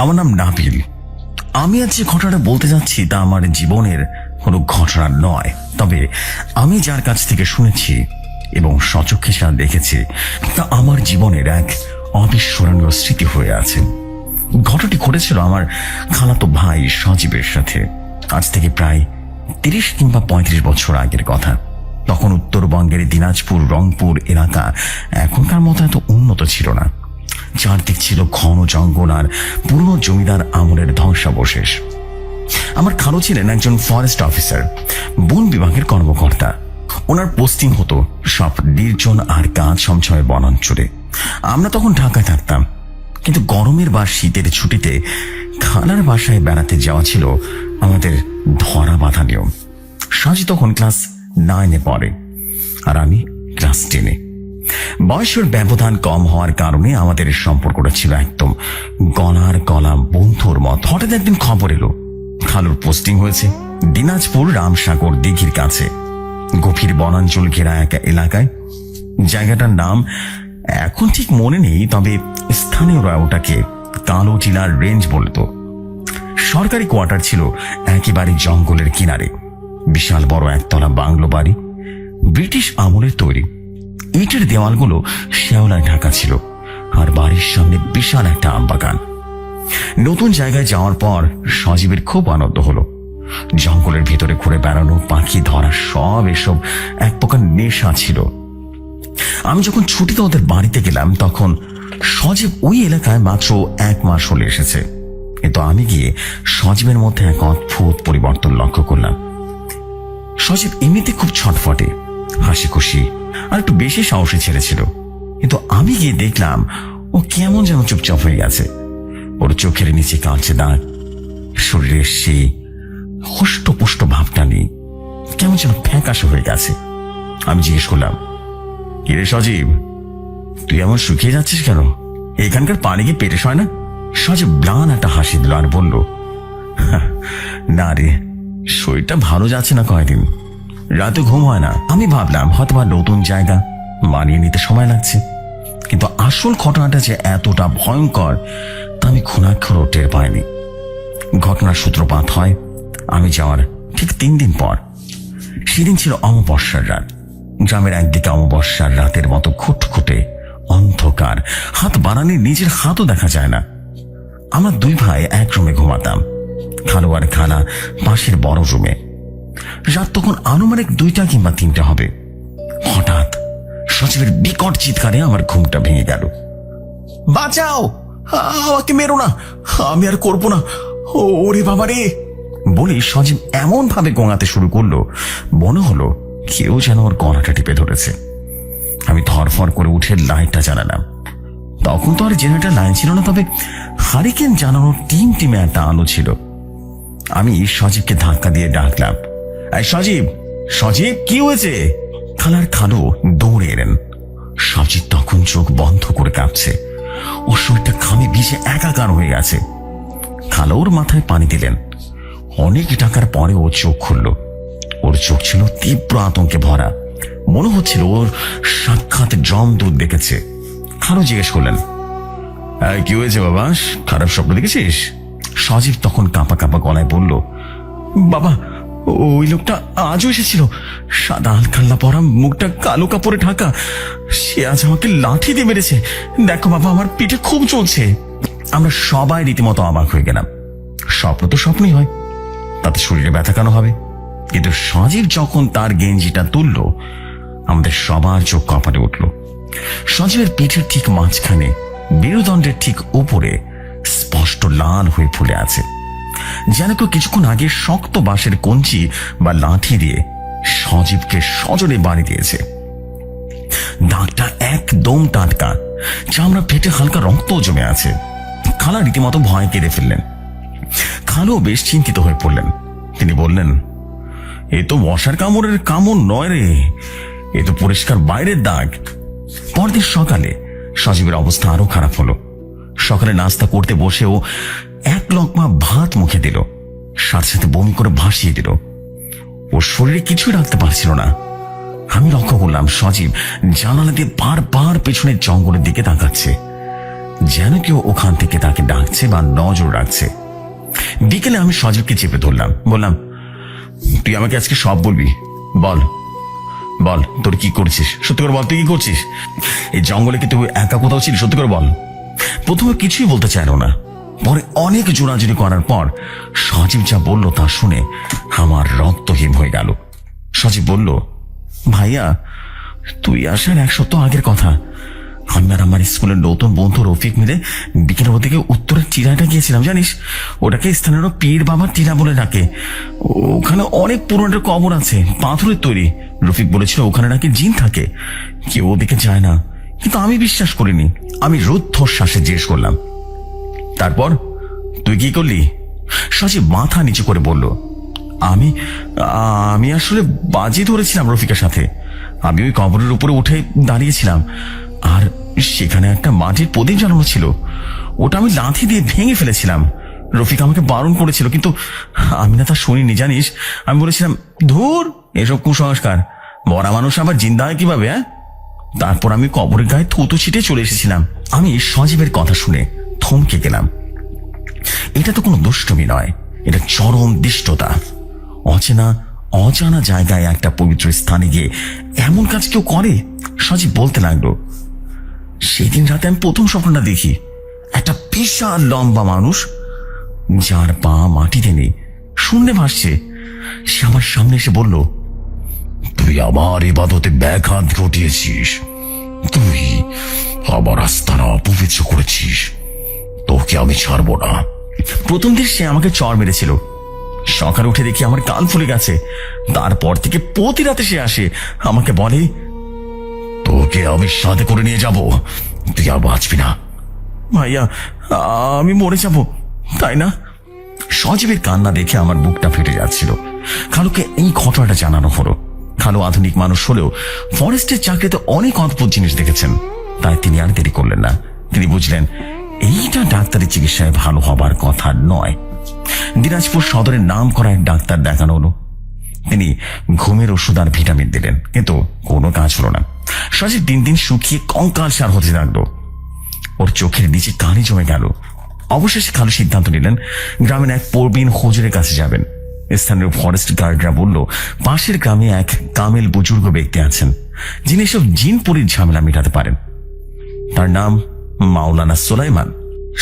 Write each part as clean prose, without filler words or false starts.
আমার নাম নাবিল। আমি আজ যে ঘটনাটা বলতে যাচ্ছি তা আমার জীবনের কোনো ঘটনা নয়, তবে আমি যার কাছ থেকে শুনেছি এবং সচক্ষে যা দেখেছি তা আমার জীবনের এক অবিস্মরণীয় স্মৃতি হয়ে আছে। ঘটনাটি ঘটেছিল আমার খালাতো ভাই সজীবের সাথে। আজ থেকে প্রায় 30 কিংবা 35 বছর আগের কথা। তখন উত্তরবঙ্গের দিনাজপুর রংপুর এলাকা এখনকার মতো এত উন্নত ছিল না। চারদিক ছিল ঘন জঙ্গল আর পুরনো জমিদার আমলের ধ্বংসাবশেষ। আমার খালু ছিলেন একজন ফরেস্ট অফিসার, বন বিভাগের কর্মকর্তা। ওনার পোস্টিং হতো সব নির্জন আর গাছ ছমছমে বনাঞ্চলে। আমরা তখন ঢাকায় থাকতাম, কিন্তু গরমের বা শীতের ছুটিতে খালার বাসায় বেড়াতে যাওয়া ছিল আমাদের ধরা বাঁধা নিয়ম। সাজি তখন ক্লাস 9-এ পড়ে আর আমি ক্লাস 10-এ। বয়সের ব্যবধান কম হওয়ার কারণে আমাদের সম্পর্কটা ছিল একদম গলার গলা বন্ধুর মত। হঠাৎ একদিন খবর এলো খালুর পোস্টিং হয়েছে দিনাজপুর রামসাগর দিঘির কাছে, গভীর বনাঞ্চল ঘেরা এক এলাকায়। জায়গাটার নাম এখন ঠিক মনে নেই, তবে স্থানীয়রা ওটাকে কালো টিলার রেঞ্জ বলতো। সরকারি কোয়ার্টার ছিল একেবারে জঙ্গলের কিনারে। বিশাল বড় একতলা বাংলো বাড়ি, ব্রিটিশ আমলের তৈরি। ইটের দেওয়ালগুলো শ্যাওলায় ঢাকা ছিল আর বাড়ির সামনে বিশাল একটা আমবাগান। নতুন জায়গায় যাওয়ার পর সজীবের খুব আনন্দ হলো। জঙ্গলের ভেতরে ঘুরে বেড়ানো, পাখি ধরা, সব এসব এক প্রকার নেশা ছিল। আমি যখন ছুটিতে ওদের বাড়িতে গেলাম তখন সজীব ওই এলাকায় মাত্র 1 মাস হলে এসেছে। কিন্তু আমি গিয়ে সজীবের মধ্যে এক অদ্ভুত পরিবর্তন লক্ষ্য করলাম। সজীব এমনিতে খুব ছটফটে, হাসি খুশি আর একটু বেশি সাহসী ছেলে ছিল, কিন্তু আমি গিয়ে দেখলাম ও কেমন যেন চুপচাপ হয়ে গেছে। ওর চোখের নিচে কালচে দাগ, শরীরের সেই হষ্টপুষ্ট ভাবটা নেই, কেমন যেন ফ্যাকাশে হয়ে গেছে। আমি জিজ্ঞেস করলাম, কিরে সজীব, তুই এমন শুকিয়ে যাচ্ছিস কেন? এখানকার পানি কি পেটে হয় না? সজীব ব্লান একটা হাসি দিল আর বলল, না রে, শরীরটা ভালো যাচ্ছে না কয়েকদিন, রাতে ঘুম হয় না। আমি ভাবলাম হয়তো বা নতুন জায়গা, মানিয়ে নিতে সময় লাগছে। কিন্তু আসল ঘটনাটা যে এতটা ভয়ঙ্কর তা আমি ঘুণাক্ষরও টের পাইনি। ঘটনার সূত্রপাত হয় আমি যাওয়ার ঠিক 3 দিন পর। সেদিন ছিল অমাবস্যার রাত। গ্রামের একদিকে অমাবস্যার রাতের মতো খুটখুটে অন্ধকার, হাত বাড়ানি নিজের হাতও দেখা যায় না। আমরা 2 ভাই এক রুমে ঘুমাতাম, খালু আর খালা পাশের বড় রুমে। রাত তখন আনুমানিক 2টা কিংবা 3টে হবে। হঠাৎ সজীবের বিকট চিৎকারে আমার ঘুমটা ভেঙে গেল। বাঁচাও, আমাকে মেরো না, আমি আর করবো না, ওরে বাবা রে বলে সজীব এমন ভাবে গোঙাতে শুরু করলো মনে হলো কেউ যেন ওর গলাটা টিপে ধরেছে। আমি ধরফর করে উঠে লাইটটা জ্বালালাম। তখন তো আর জেনারেটর লাইন ছিল না, তবে হারিকেন জ্বালানোর টিমে একটা আলো ছিল। আমি সজীবকে ধাক্কা দিয়ে ডাকলাম, এই সজীব, সজীব কি হয়েছে? খালার খালু দৌড়ে এলেন। সজীব তখন চোখ বন্ধ করে কাঁপছে, ওর শরীরটা ঘামে ভিজে একাকার হয়ে গেছে। খালা ওর মাথায় পানি দিলেন। অনেক টাকার পরে ও চোখ খুলল। ওর চোখ ছিল তীব্র আতঙ্কে ভরা, মনে হচ্ছিল ওর সাক্ষাৎ যমদূত দেখেছে। খালু জিজ্ঞেস করলেন, কি হয়েছে বাবা, খারাপ স্বপ্ন দেখেছিস? সজীব তখন কাঁপা কাঁপা গলায় বলল, বাবা, ওই লোকটা আজও এসেছিল, সাদা আলখাল্লা পরা, মুখটা কালো কাপড়ে ঢাকা। সে আজ আমাকে লাঠি দিয়ে মেরেছে। দেখো বাবা, আমার পিঠে খুব চলছে। আমরা সবাই রীতিমতো অবাক হয়ে গেলাম। স্বপ্ন তো স্বপ্নই হয়, তাতে শরীরে ব্যথা কেন হবে? কিন্তু সজীব যখন তার গেঞ্জিটা তুলল, আমাদের সবার চোখ কপালে উঠল। সজীবের পিঠের ঠিক মাঝখানে, মেরুদণ্ডের ঠিক উপরে স্পষ্ট লাল হয়ে ফুলে আছে, যেন কেউ কিছুক্ষণ আগে শক্ত বাঁশের কঞ্চি বা লাঠি দিয়ে সজীবকে সজোরে বাড়ি দিয়েছে। দাগটা একদম টাটকা, চামড়া ফেটে হালকা রক্তও জমে আছে। খালা রীতিমতো ভয় কেঁদে ফেললেন। খালু বেশ চিন্তিত হয়ে পড়লেন। তিনি বললেন, এ তো মশার কামড়ের কামড় নয় রে, এ তো পরিষ্কার বাইরের দাগ। পরদিন সকালে সজীবের অবস্থা আরো খারাপ হলো। সকালে নাস্তা করতে বসেও 1 লকমা ভাত মুখে দিল, সাথে সাথে বমি করে ভাসিয়ে দিল। ওর শরীরে কিছুই রাখতে পারছিল না। আমি লক্ষ্য করলাম সজীব জানালা দিয়ে বারবার পেছনের জঙ্গলের দিকে তাকাচ্ছে। যেন কেউ ওখান থেকে তাকে ডাকছে বা নজর রাখছে। বিকেলে আমি সজীবকে চেপে ধরলাম, বললাম, তুই আমাকে আজকে সব বলবি। বল বল, তোর কি করছিস, সত্যি করে বল, তুই কি করছিস? এই জঙ্গলে কি তুই একা কোথাও ছিলি? সত্যি করে বল। প্রথমে কিছুই বলতে চাইল না, পরে অনেক জোরাজুরি করার পর সজীব যা বলল তা শুনে আমার রক্তহীন হয়ে গেল। সজীব বলল, ভাইয়া, তুই আসার 1 সপ্তাহ আগের কথা। আমি আর আমার স্কুলের নতুন বন্ধু রফিক মিলে বিকেলের ওদিকে উত্তরের টিলাটা গিয়েছিলাম, জানিস? ওটাকে স্থানীয় পীর বাবার টিলা বলে ডাকে। ওখানে অনেক পুরনো কবর আছে, পাথরের তৈরি। রফিক বলেছিল ওখানে নাকি জিন থাকে, কেউ ওদিকে যায় না, কিন্তু আমি বিশ্বাস করিনি। আমি রুদ্ধশ্বাসে জিজ্ঞেস করলাম, তারপর তুই কি করলি? সজীব মাথা নিচু করে বলল, আমি আমি আসলে বাজি ধরেছিলাম রফিকের সাথে। আমি ওই কবরের উপরে উঠে দাঁড়িয়েছিলাম, আর সেখানে একটা মাটির প্রদীপ জ্বালানো ছিল। ওটা আমি লাথি দিয়ে ভেঙে ফেলেছিলাম। রফিক আমাকে বারণ করেছিল, কিন্তু আমি না তা শুনিনি, জানিস? আমি বলেছিলাম, ধুর, এসব কুসংস্কার, মরা মানুষ আবার জিন্দা হয় কিভাবে? তারপর আমি কবরের গায়ে থুতু ছিটে চলে এসেছিলাম। আমি সজীবের কথা শুনে থমকে গেলাম। এটা তো কোনো দুষ্টমি নয়, এটা চরম দৃষ্টতা। অজানা জায়গায় একটা পবিত্র স্থানে গিয়ে এমন কাজ কেউ করে? সজীব বলতে লাগলো, সেদিন রাতে আমি প্রথম স্বপ্নটা দেখি। একটা বিশাল লম্বা মানুষ, যার পা মাটিতে নেই, শূন্যে ভাসছে। সে আমার সামনে এসে বলল, তুই আমার ইবাদতে ব্যাঘাত ঘটিয়েছিস, তুই আমার আস্তানা অপবিত্র করেছিস, তোকে আমি ছাড়বো না। প্রথম দিন সে আমাকে চড় মেরেছিল। সকালে উঠে দেখি আমার কান ফুলে গেছে। তারপর থেকে প্রতি রাতে সে আসে, আমাকে বলে, তোকে আমি সাথে করে নিয়ে যাব, তুই আর বাঁচবি না। ভাইয়া, আমি মরে যাব, তাই না? সজীবের কান্না দেখে আমার বুকটা ফেটে যাচ্ছিল। খালুকে এই ঘটনাটা জানানো হলো। খালু আধুনিক মানুষ হলেও ফরেস্টের চাকরিতে অনেক অদ্ভুত জিনিস দেখেছেন, তাই তিনি আর দেরি করলেন না। তিনি বুঝলেন এইটা ডাক্তারি চিকিৎসায় ভালো হবার কথা নয়। দিনাজপুর সদরের নাম করা এক ডাক্তার দেখানো হলো। তিনি ঘুমের ওষুধ আর ভিটামিন দিলেন, কিন্তু কোনো কাজ হলো না। সজীব দিন দিন শুকিয়ে কঙ্কালসার হতে লাগলো। ওর চোখের নিচে কালি জমে গেল। অবশেষে খালু সিদ্ধান্ত নিলেন গ্রামের এক প্রবীণ হুজুরের কাছে যাবেন। স্থানীয় ফরেস্ট গার্ডরা বলল, পাশের গ্রামে এক কামেল বুজুর্গ ব্যক্তি আছেন, যিনি সব জিনপুরীর ঝামেলা মেটাতে পারেন। তার নাম মাওলানা সুলাইমান।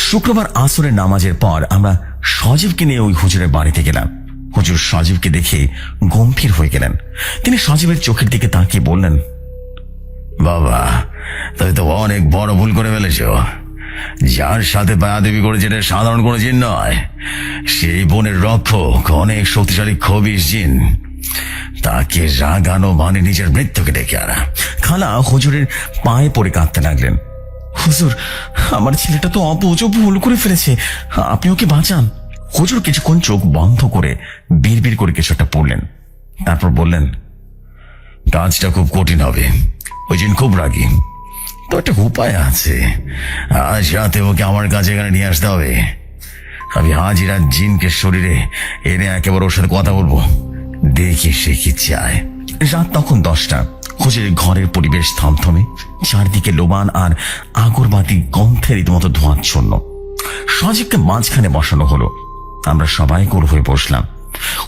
শুক্রবার আসরের নামাজের পর আমরা সজীবকে নিয়ে ওই হুজুরের বাড়িতে গেলাম। হুজুর সজীবকে দেখে গম্ভীর হয়ে গেলেন। তিনি সজীবের চোখের দিকে তাকিয়ে বললেন, বাবা, তুমি তো অনেক বড় ভুল করে ফেলেছ। যার সাথে বায়াদেবী করেছে এটা সাধারণ কোনো জিন নয়, সেই বনের রক্ষক, অনেক শক্তিশালী খবিশ জিন। তাকে রাগানো মানে নিজের মৃত্যুকে ডেকে আনা। খালা হুজুরের পায়ে পড়ে কাঁদতে লাগলেন, হুজুর, আমার ছেলেটা তো অবুঝ ভুল করে ফেলেছে, আপনি ওকে বাঁচান। হুজুর কিছুক্ষণ চোখ বন্ধ করে বিড়বিড় করে কিছু একটা পড়লেন, তারপর বললেন, কাজটা খুব কঠিন হবে, ওই জিন খুব রাগী। তো একটা উপায় আছে, আজ রাতে ওকে আমার কাছে এখানে নিয়ে আসতে হবে। আমি হাজিরা জিনকে শরীরে এনে একেবারে ওর সাথে কথা বলবো, দেখি সে কি চায়। রাত তখন 10টা। হুজুরের ঘরের পরিবেশ থমথমে, চারদিকে লোবান আর আগরবাতি গন্ধে রীতিমতো ধোঁয়াচ্ছন্ন। সজীবকে মাঝখানে বসানো হলো। আমরা সবাই গোল হয়ে বসলাম।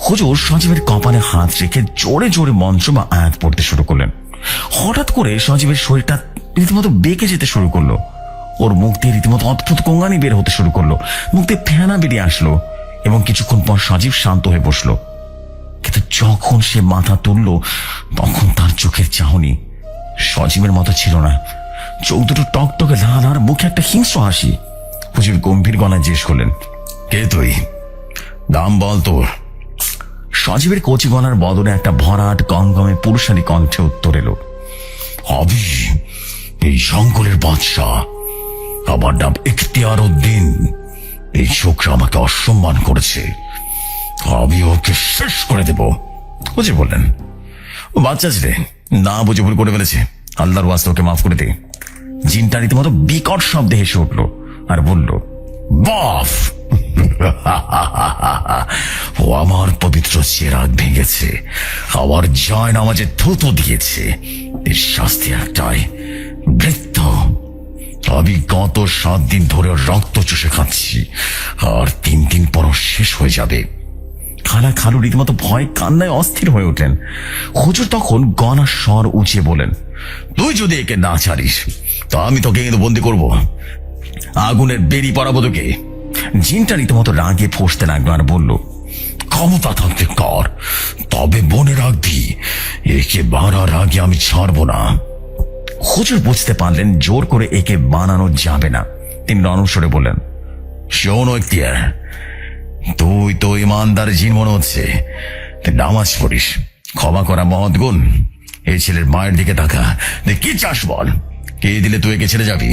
হুজুর সজীবের কপালে হাত রেখে জোরে জোরে মন্ত্র বা আয়াত পড়তে শুরু করলেন। হঠাৎ করে সজীবের শরীরটা রীতিমতো বেঁকে যেতে শুরু করলো। ওর মুখ দিয়ে রীতিমতো অদ্ভুত কোঙানি বের হতে শুরু করলো, মুখ দিয়ে ফেনা বেরিয়ে আসলো, এবং কিছুক্ষণ পর সজীব শান্ত হয়ে বসলো। কিন্তু যখন সে মাথা তুলল, তখন তার চোখের চাহনি সজীবের মতো ছিল না। চোখ দুটো টকটকে লাল আর মুখে একটা হিংস্র হাসি। হুজুর গম্ভীর গলায় জিজ্ঞেস করলেন, কে তুই? নাম বল তোর। সজীবের কচি গলার বদলে একটা ভরাট গমগমে পুরুষালী কণ্ঠে উত্তর এলো, আমি এই জঙ্গলের বাদশাহ, আমার নাম ইখতিয়ার উদ্দিন। এই ছোকরা আমাকে অসম্মান করেছে, আমি ওকে শেষ করে দেব। বুঝে বললেন, ও বাচ্চা ছেলে, না বুঝে ভুল করে ফেলেছে, আল্লাহর ওয়াস্তে ওকে মাফ করে দে। জিনটা রীতিমতো বিকট শব্দে হেসে উঠল আর বলল, বাফ, ও আমার পবিত্র চেরাগ ভেঙেছে, আমার জয় নামাজে থুতু দিয়েছে, এর শাস্তি একটাই, মৃত্যু। আমি গত 7 দিন ধরে ওর রক্ত চুষে খাচ্ছি, আর 3 দিন পর শেষ হয়ে যাবে। খালা খালু রীতিমতো ভয় কান্নায় অস্থির হয়ে ওঠেন। হুজুর তখন গলার স্বর উঁচিয়ে বলেন, তুই যদি একে না ছাড়িস তা আমি তোকে কিন্তু বন্দি করব, আগুনের বেরি পড়াবো তোকে। জিনটা রীতিমতো রাগে ফসতে লাগলো আর বলল, ক্ষমতা থাকতে কর, তবে মনে রাখবি একে মারার আগে আমি ছাড়বো না। হুজুর বুঝতে পারলেন জোর করে একে বানানো যাবে না। তিনি রণস্বরে বললেন, শোন ইখতিয়ার, তুই তো ইমানদার জিন মনে হচ্ছে, তুই নামাজ পড়িস, ক্ষমা করা মহৎ গুণ। এই ছেলের মায়ের দিকে তাকা, তুই কি চাস বল, কে দিলে তুই একে ছেড়ে যাবি?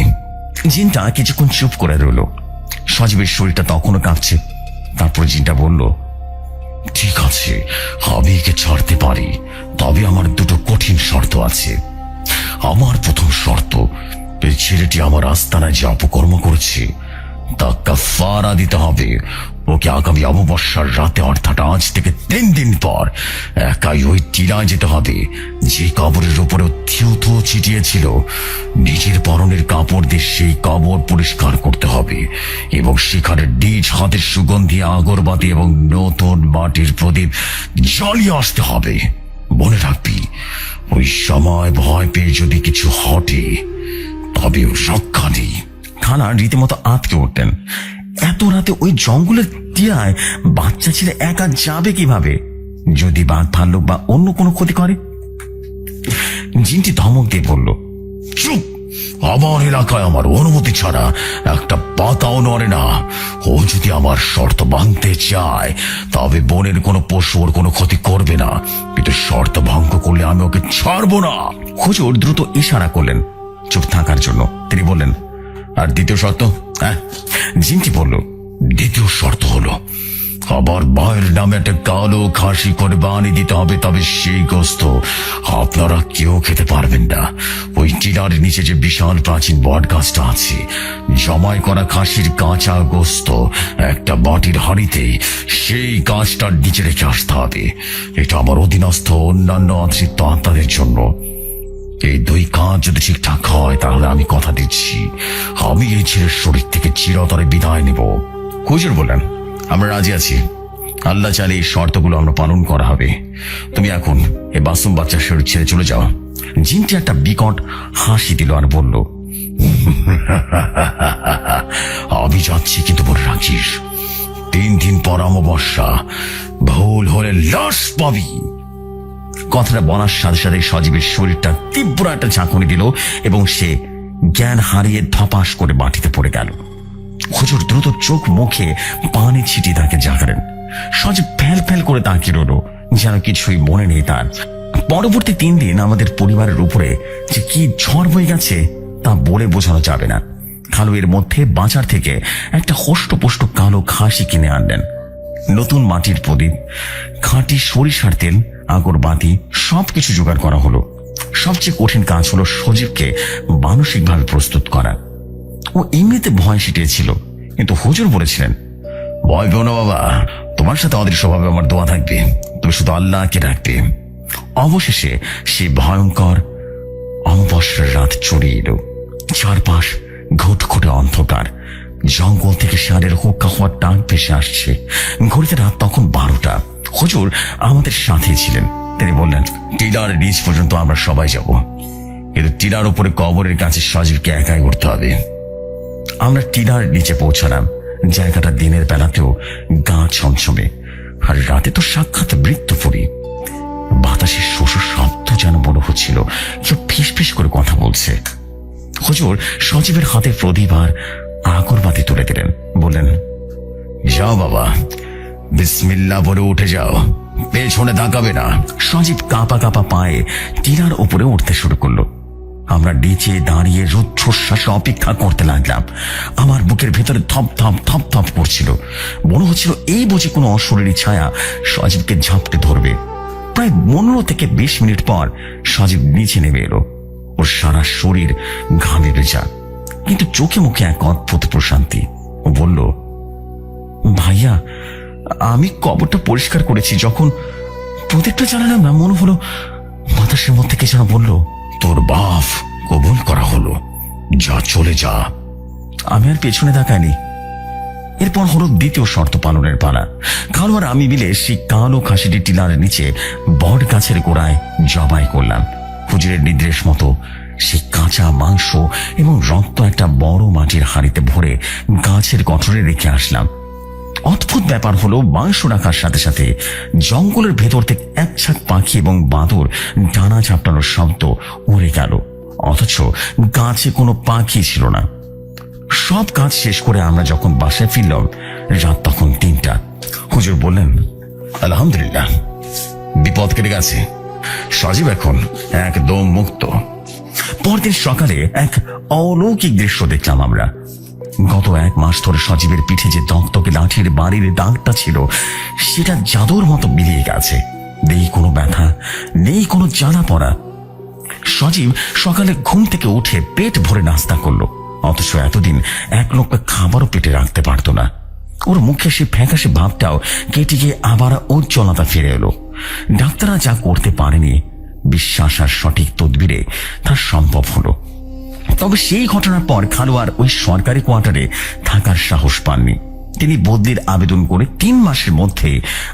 জিনটা কিছুক্ষণ চুপ করে রইল। সজীবের শরীরটা তখনও কাঁপছে। তারপর জিনটা বলল, ঠিক আছে, আমি একে ছাড়তে পারি, তবে আমার 2টো কঠিন শর্ত আছে। আমার প্রথম শর্ত, এই ছেলেটি আমার আস্তানায় যে অপকর্ম করেছে তা কাফারা দিতে হবে। ওকে আগামী অমাবস্যার রাতে, অর্থাৎ আজ থেকে 3 দিন পর একাই ওই টিলায় যেতে হবে যে কবরের উপরে থিউথু ছিটিয়েছিল। নিজের পরনের কাপড় দিয়ে সেই কবর পরিষ্কার করতে হবে এবং সেখানে নিজ হাতের সুগন্ধি আগরবাতি এবং নতুন মাটির প্রদীপ জ্বালিয়ে আসতে হবে। মনে রাখবি, ওই সময় ভয় পেয়ে যদি কিছু হটে তবে রক্ষা নেই। খালা রীতিমতো আঁতকে উঠতেন। এত রাতে ওই জঙ্গলের টিয়ায় বাচ্চা ছেলে একা যাবে কিভাবে? যদি বাঘ ভাল্লুক বা অন্য কোনো ক্ষতি করে? জিনটি ধমক দিয়ে বলল, চুপ! আমার এলাকায় আমার অনুমতি ছাড়া একটা পাতাও নড়ে না। ও যদি আমার শর্ত ভাঙতে চায় তবে বনের কোনো পশু ওর কোনো ক্ষতি করবে না, কিন্তু শর্ত ভঙ্গ করলে আমি ওকে ছাড়বো না। হুজুর দ্রুত ইশারা করলেন চুপ থাকার জন্য। তিনি বললেন, আর দ্বিতীয় শর্ত? জিনটি বলল, দ্বিতীয় শর্ত হলো আবার মায়ের নামে একটা কালো খাসি করে বানিয়ে দিতে হবে, তবে সেই গোস্ত আপনারা কেউ খেতে পারবেন না। ওই টিলার নিচে যে বিশাল প্রাচীন বট গাছটা আছে, জমাই করা খাসির কাঁচা গোস্ত একটা মাটির হাঁড়িতে সেই গাছটার নিচে রেখে আসতে হবে। এটা আমার অধীনস্থ অন্যান্য অতৃপ্ত আত্মাদের জন্য। এই 2 কাজ যদি ঠিকঠাক হয় তাহলে আমি কথা দিচ্ছি আমি এই ছেলের শরীর থেকে চিরতরে বিদায় নেব। হুজুর বললেন, আমরা রাজি আছি। আল্লাহ চাইলে এই শর্তগুলো আমরা পালন করা হবে। তুমি এখন এই মাসুম বাচ্চার শরীর ছেড়ে চলে যাও। জিনটি একটা বিকট হাসি দিল আর বলল, আমি যাচ্ছি, কিন্তু বলে রাখিস 3 দিন পর অমাবস্যা, ভুল হলে লাশ পাবি। কথাটা বলার সাথে সাথে সজীবের শরীরটা তীব্র একটা ঝাঁকুনি দিল এবং সে জ্ঞান হারিয়ে ধপাস করে মাটিতে পড়ে গেল। হুজুর দ্রুত চোখ মুখে পানি ছিটিয়ে তাকে জাগালেন। সজীব ফ্যাল ফ্যাল করে তাকিয়ে রইল, যেন কিছুই মনে নেই তার। পরবর্তী 3 দিন আমাদের পরিবারের উপরে যে কি ঝড় বয়ে গেছে তা বলে বোঝানো যাবে না। খালু এর মধ্যে বাজার থেকে একটা হষ্টপুষ্ট কালো খাসি কিনে আনলেন। নতুন মাটির প্রদীপ, খাঁটি সরিষার তেল, আগরবাতি সবকিছু জোগাড় করা হলো। সবচেয়ে কঠিন কাজ হলো সজীবকে মানসিকভাবে প্রস্তুত করা। ও এমনিতে ভয় সিটিয়েছিল, কিন্তু হুজুর বলেছিলেন, ভয় পেও না বাবা, তোমার সাথে আমাদের স্বভাবে আমার দোয়া থাকবে, তুমি শুধু আল্লাহকে রাখবে। অবশেষে সে ভয়ঙ্কর অমাবস্যার রাত চড়িয়ে এলো। চারপাশ ঘুটঘুটে অন্ধকার। জঙ্গল থেকে ষাঁড়ের হুক্কা হওয়ার ডাক ভেসে আসছে। ঘড়িতে রাত তখন 12টা। হুজুর আমাদের সাথে ছিলেন। তিনি বললেন, টিলার নিচ পর্যন্ত আমরা সবাই যাব, কিন্তু টিলার উপরে কবরের কাছে সজীবকে একাই উঠতে হবে। আমরা টিলার নিচে পৌঁছালাম। জায়গাটা দিনের বেলাতেও গা ছমছমে, আর রাতে তো সাক্ষাৎ মৃত্যুপুরী। বাতাসের শোষো শব্দ যেন মনে হচ্ছিল কেউ ফিসফিস করে কথা বলছে। হুজুর সজীবের হাতে প্রদীপ আর আগরবাতি তুলে দিলেন। বললেন, যাও বাবা, বিসমিল্লাহ বলে উঠে যাও, পেছনে তাকাবে না। সজীব কাঁপা কাঁপা পায়ে টিলার উপরে উঠতে শুরু করলো। আমরা নিচে দাঁড়িয়ে রুদ্ধশ্বাসে অপেক্ষা করতে লাগলাম। আমার বুকের ভেতরে থপ থপ থপ থপ করছিল। মনে হচ্ছিল এই বুঝে কোনো অশরীরী ছায়া সজীবকে ঝাঁপটে ধরবে। প্রায় 15 থেকে 20 মিনিট পর সজীব নিচে নেমে এলো। ওর সারা শরীর ঘামে ভেজা, কিন্তু চোখে মুখে এক অদ্ভুত প্রশান্তি। ও বলল, ভাইয়া, আমি কবরটা পরিষ্কার করেছি। যখন প্রদীপটা জ্বালালাম না, মনে হলো বাতাসের মধ্যে কে যেন বলল, তোর বাপ কবুল করা হলো। যা, চলে যা। আমি আর পেছনে তাকাইনি। এরপর হলো দ্বিতীয় শর্ত পালনের পালা। কালো আর আমি মিলে সেই কালো খাসিটি টিলার নিচে বট গাছের গোড়ায় জবাই করলাম। হুজুরের নির্দেশ মতো সেই কাঁচা মাংস এবং রক্ত একটা বড় মাটির হাঁড়িতে ভরে গাছের গঠরে রেখে আসলাম। অদ্ভুত ব্যাপার হলো, মাংস রাখার সাথে সাথে জঙ্গলের ভেতর থেকে এক ঝাঁক পাখি এবং বাঁদর ডানা ঝাপটানোর শব্দ উড়ে গেল, অথচ গাছে কোনো পাখি ছিল না। সব কাজ শেষ করে আমরা যখন বাসায় ফিরলাম, রাত তখন 3টা। হুজুর বললেন, আলহামদুলিল্লাহ, বিপদ কেটে গেছে, সজীব এখন একদম মুক্ত। পরদিন সকালে এক অলৌকিক দৃশ্য দেখলাম আমরা। গত 1 মাস ধরে সজীবের পিঠে যে দগদগে লাঠির বাড়ির দাগটা ছিল, সেটা জাদুর মতো মিলিয়ে গেছে। নেই কোনো ব্যথা, নেই কোনো জ্বালা পড়া। সজীব সকালে ঘুম থেকে উঠে পেট ভরে নাস্তা করলো, অথচ এতদিন এক লোক খাবারও পেটে রাখতে পারত না। ওর মুখে সে ফ্যাকাশে ভাবটাও কেটে গিয়ে আবার উজ্জ্বলতা ফিরে এলো। ডাক্তাররা যা করতে পারেনি, বিশ্বাস আর সঠিক তদবিরে তা সম্ভব হলো। তবে সেই ঘটনার পর খালোয়ার ওই সরকারি কোয়ার্টারে থাকার সাহস পাননি। তিনি বদলির আবেদন করে 3 মাসের মধ্যে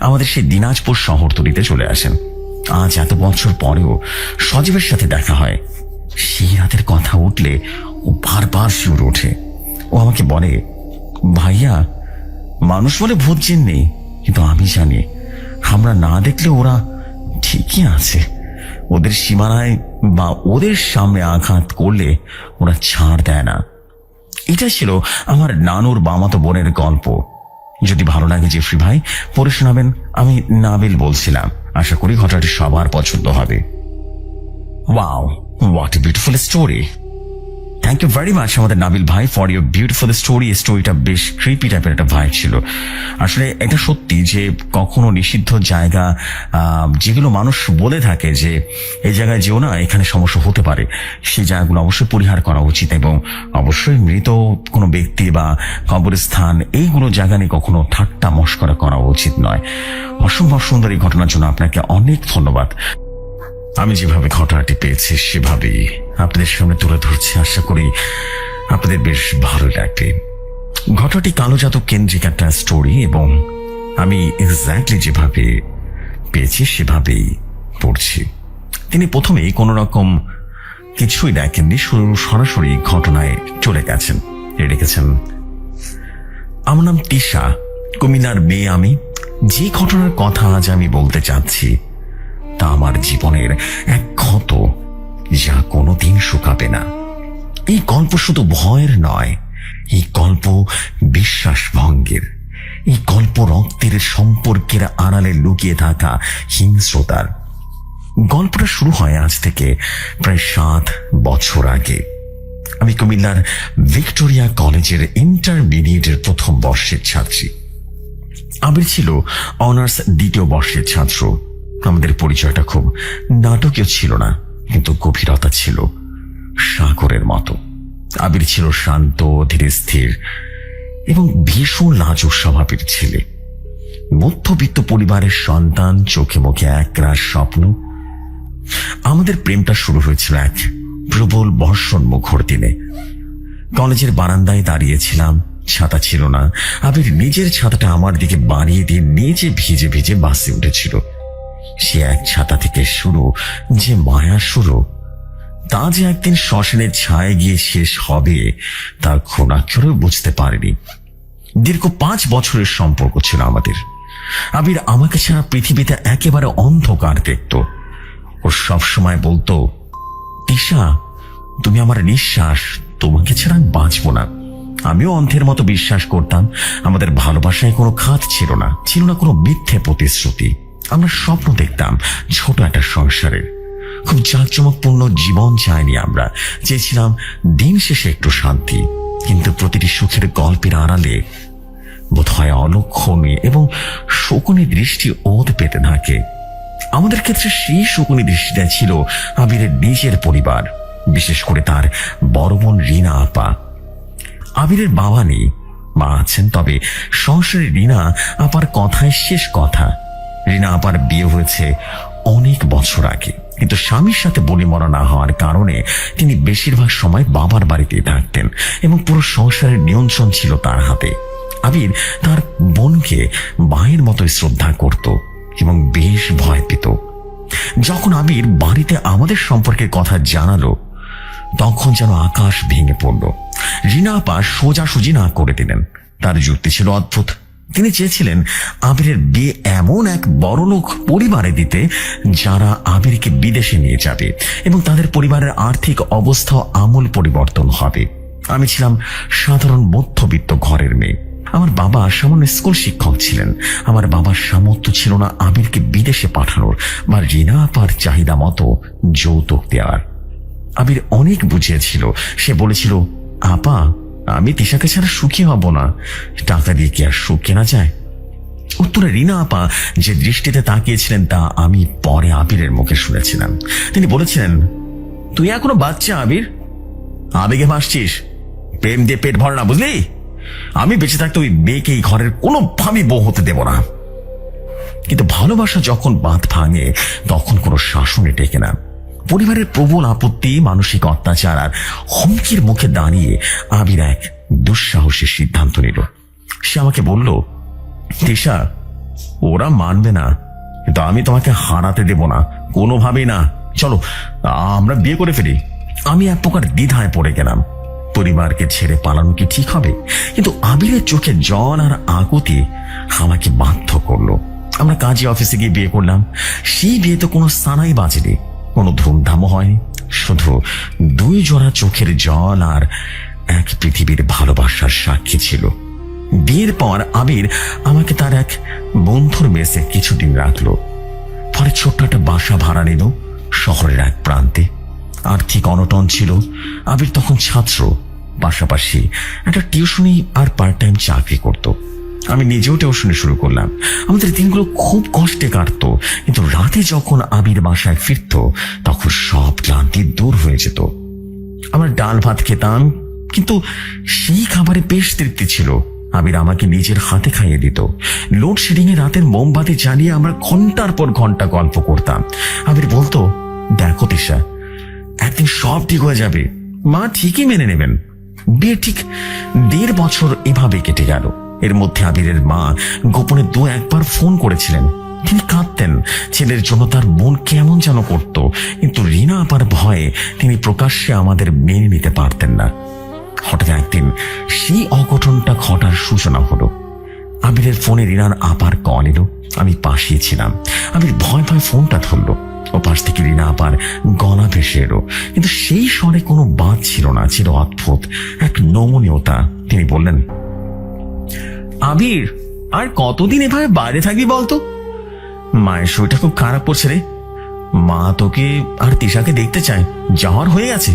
আমাদের সেই দিনাজপুর শহরতলিতে চলে আসেন। আজ এত বছর পরেও সজীবের সাথে দেখা হয়। সেই রাতের কথা উঠলে ও বারবার শিউরে ওঠে। ও আমাকে বলে, ভাইয়া, মানুষ বলে ভূত জিন নেই, কিন্তু আমি জানি আমরা না দেখলে ওরা ঠিকই আছে। ওদের সীমানায় বা ওদের সামনে আঘাত করলে ওরা ছাড় দেয় না। এটা ছিল আমার নানুর মামাতো বোনের গল্প। যদি ভালো লাগে জেফরি ভাই, পড়ে শোনাবেন। আমি নাবিল বলছিলাম। আশা করি ঘটনাটি সবার পছন্দ হবে। Wow, what a beautiful story. Thank you very much আমাদের নাবিল ভাই ফর ইউর বিউটিফুল স্টোরি। স্টোরিটা বেশ ক্রিপি টাইপের একটা ভাইব ছিল। আসলে এটা সত্যি যে কখনো নিষিদ্ধ জায়গা, যেগুলো মানুষ বলে থাকে যে এই জায়গায় যেও না, এখানে সমস্যা হতে পারে, সেই জায়গাগুলো অবশ্যই পরিহার করা উচিত, এবং অবশ্যই মৃত কোনো ব্যক্তি বা কবরস্থান, এইগুলো জায়গা নিয়ে কখনো ঠাট্টা মশকরা করা উচিত নয়। অসম্ভব সুন্দর এই ঘটনার জন্য আপনাকে অনেক ধন্যবাদ। আমি যেভাবে ঘটনাটি পেয়েছি সেভাবেই আপনাদের সামনে তুলে ধরছি। আশা করি আপনাদের বেশ ভালো লাগবে। ঘটনাটি কালো জাদু কেন্দ্রিক একটা স্টোরি, এবং আমি এক্স্যাক্টলি যেভাবে পেয়েছি সেভাবেই পড়ছি। তিনি প্রথমেই কোনো রকম কিছুই দেখেননি, সরাসরি ঘটনায় চলে গেছেন। লিখেছেন, আমার নাম তিশা, কুমিল্লার মেয়ে আমি। যে ঘটনার কথা আজ আমি বলতে চাচ্ছি তা আমার জীবনের এক ক্ষত, যা কোনোদিন শুকাবে না। এই গল্প শুধু ভয়ের নয়, এই গল্প বিশ্বাস ভঙ্গের, এই গল্প রক্তের সম্পর্কের আড়ালে লুকিয়ে থাকা হিংস্রতার। গল্পটা শুরু হয় আজ থেকে প্রায় 7 বছর আগে। আমি কুমিল্লার ভিক্টোরিয়া কলেজের ইন্টারমিডিয়েটের প্রথম বর্ষের ছাত্রী। আবির ছিল অনার্স 2য় বর্ষের ছাত্র। আমাদের পরিচয়টা খুব নাটকীয় ছিল না, কিন্তু গভীরতা ছিল সাগরের মতো। আবির ছিল শান্ত, ধীরে স্থির এবং ভীষণ লাজুক স্বভাবের ছেলে। মধ্যবিত্ত পরিবারের সন্তান, চোখে মুখে একরাশ স্বপ্ন। আমাদের প্রেমটা শুরু হয়েছিল এক প্রবল বর্ষণ মুখর দিনে। কলেজের বারান্দায় দাঁড়িয়েছিলাম, ছাতা ছিল না। আবির নিজের ছাতাটা আমার দিকে বাড়িয়ে দিয়ে নিজে ভিজে ভিজে বাসে উঠেছিল। সে এক ছাতা থেকে শুরু যে মায়া শুরু, তা যে একদিন শ্মশানের ছায়ে গিয়ে শেষ হবে তার ক্ষণাক্ষরেও বুঝতে পারেনি। দীর্ঘ 5 বছরের সম্পর্ক ছিল আমাদের। আবির আমাকে ছাড়া পৃথিবীতে একেবারে অন্ধকার দেখত। ও সবসময় বলতো, তিশা, তুমি আমার নিঃশ্বাস, তোমাকে ছাড়া আমি বাঁচবো না। আমিও অন্ধের মতো বিশ্বাস করতাম। আমাদের ভালোবাসায় কোনো খাত ছিল না, ছিল না কোনো মিথ্যে প্রতিশ্রুতি। আমরা স্বপ্ন দেখতাম ছোট একটা সংসারের, খুব জাঁকজমকপূর্ণ জীবন চাইনি আমরা। চেয়েছিলাম দিন শেষে একটু শান্তি, কিন্তু প্রতিটি সুখের গল্পের আড়ালে বোধহয় অলক্ষণে এবং শকুনি দৃষ্টি ওত পেতে থাকে। আমাদের ক্ষেত্রে সেই শকুনি দৃষ্টিটা ছিল আবিরের নিজের পরিবার, বিশেষ করে তার বড় বোন রিনা আপা। আবিরের বাবা নেই, মা আছেন, তবে সংসারে রিনা আপার কথায় শেষ কথা। রিনা আপার বিয়ে হয়েছে অনেক বছর আগে। কিন্তু স্বামীর সাথে বলিমরা না হওয়ার কারণে তিনি বেশিরভাগ সময় বাবার বাড়িতেই থাকতেন এবং পুরো সংসারের নিয়ন্ত্রণ ছিল তার হাতে। আবির তার বোনকে মায়ের মতোই শ্রদ্ধা করত এবং বেশ ভয় পেত। যখন আবির বাড়িতে আমাদের সম্পর্কে কথা জানালো তখন যেন আকাশ ভেঙে পড়ল। রিনা আপা সোজাসুজি না করে দিলেন। তার যুক্তি ছিল অদ্ভুত। তিনি চেয়েছিলেন আবিরের বিয়ে এমন এক বড়লোক পরিবারে দিতে যারা আবিরকে বিদেশে নিয়ে যাবে এবং তাদের পরিবারের আর্থিক অবস্থা আমূল পরিবর্তন হবে। আমি ছিলাম সাধারণ মধ্যবিত্ত ঘরের মেয়ে। আমার বাবা সামান্য স্কুল শিক্ষক ছিলেন। আমার বাবার সামর্থ্য ছিল না আবিরকে বিদেশে পাঠানোর বা রিনা আপার চাহিদা মতো যৌতুক দেওয়ার। আবির অনেক বুঝিয়েছিল। সে বলেছিল, আপা আমি তিশাকে ছাড়া সুখী হব না, টাকা দিয়ে কি আর সুখ কেনা যায়? উত্তরে রিনা আপা যে দৃষ্টিতে তাকিয়েছিলেন তা আমি পরে আবিরের মুখে শুনেছিলাম। তিনি বলেছিলেন, তুই এখনো বাচ্চা আবির, আবেগে ভাসছিস, প্রেম দিয়ে পেট ভরে না, বুঝলি? আমি বেঁচে থাকতে ওই মেয়েকে এই ঘরের কোনোভাবেই বউ হতে দেব না। কিন্তু ভালোবাসা যখন বাঁধ ভাঙে তখন কোনো শাসনে টেকে না। পরিবারের প্রবল আপত্তি, মানসিক অত্যাচার আর হুমকির মুখে দাঁড়িয়ে আবির এক দুঃসাহসী সিদ্ধান্ত নিল। সে আমাকে বলল, তিশা ওরা মানবে না, কিন্তু আমি তোমাকে হারাতে দেব না, কোনোভাবেই না। চলো আমরা বিয়ে করে ফেলি। আমি এক প্রকার দ্বিধায় পড়ে গেলাম। পরিবারকে ছেড়ে পালানো কি ঠিক হবে? কিন্তু আবিরের চোখে জল আর আকুতি আমাকে বাধ্য করলো। আমরা কাজী অফিসে গিয়ে বিয়ে করলাম। সেই বিয়েতে কোনো সানাই বাজেনি, কোনো ধুমধামও হয়নি, শুধু দুই জোড়া চোখের জল আর এক পৃথিবীর ভালোবাসার সাক্ষী ছিল। বিয়ের পর আবির আমাকে তার এক বন্ধুর মেসে কিছুদিন রাখলো। পরে ছোট্ট একটা বাসা ভাড়া নিল শহরের এক প্রান্তে। আর্থিক অনটন ছিল। আবির তখন ছাত্র, পাশাপাশি একটা টিউশনি আর পার্ট টাইম চাকরি করত। আমি নিজেও টিউশনি শুরু করলাম। আমাদের দিনগুলো খুব কষ্টে কাটতো, কিন্তু রাতে যখন আবির বাসায় ফিরত তখন সব ক্লান্তি দূর হয়ে যেত। আমরা ডাল ভাত খেতাম, কিন্তু সেই খাবারে বেশ তৃপ্তি ছিল। আবির আমাকে নিজের হাতে খাইয়ে দিত। লোডশেডিং এ রাতের মোমবাতি জ্বালিয়ে আমরা ঘন্টার পর ঘন্টা গল্প করতাম। আবির বলতো, দেখো তিশা, একদিন সব ঠিক হয়ে যাবে, মা ঠিকই মেনে নেবেন। বিয়ে ঠিক 1.5 বছর এভাবে কেটে গেল। এর মধ্যে আবিরের মা গোপনে 2-1 বার ফোন করেছিলেন। তিনি কাঁদতেন, ছেলের জন্য তার বোন কেমন যেন করত, কিন্তু রিনা আপার ভয়ে তিনি প্রকাশ্যে আমাদের মেনে নিতে পারতেন না। হঠাৎ একদিন সেই অঘটনটা ঘটার সূচনা হলো। আবিরের ফোনে রিনার আপার কল এলো। আমি পাশেই ছিলাম। আবির ভয় ভয় ফোনটা ধরলো। ও পাশ থেকে রিনা আপার গলা ভেসে এলো, কিন্তু সেই স্বরে কোনো বাদ ছিল না, ছিল অদ্ভুত এক নমনীয়তা। তিনি বললেন, আবির আর কতদিন এভাবে বাইরে থাকবি বলতো? মায়ের শরীরটা খুব খারাপ করছে রে। মা তোকে আর তিশাকে দেখতে চায়, যাওয়ার হয়ে গেছে,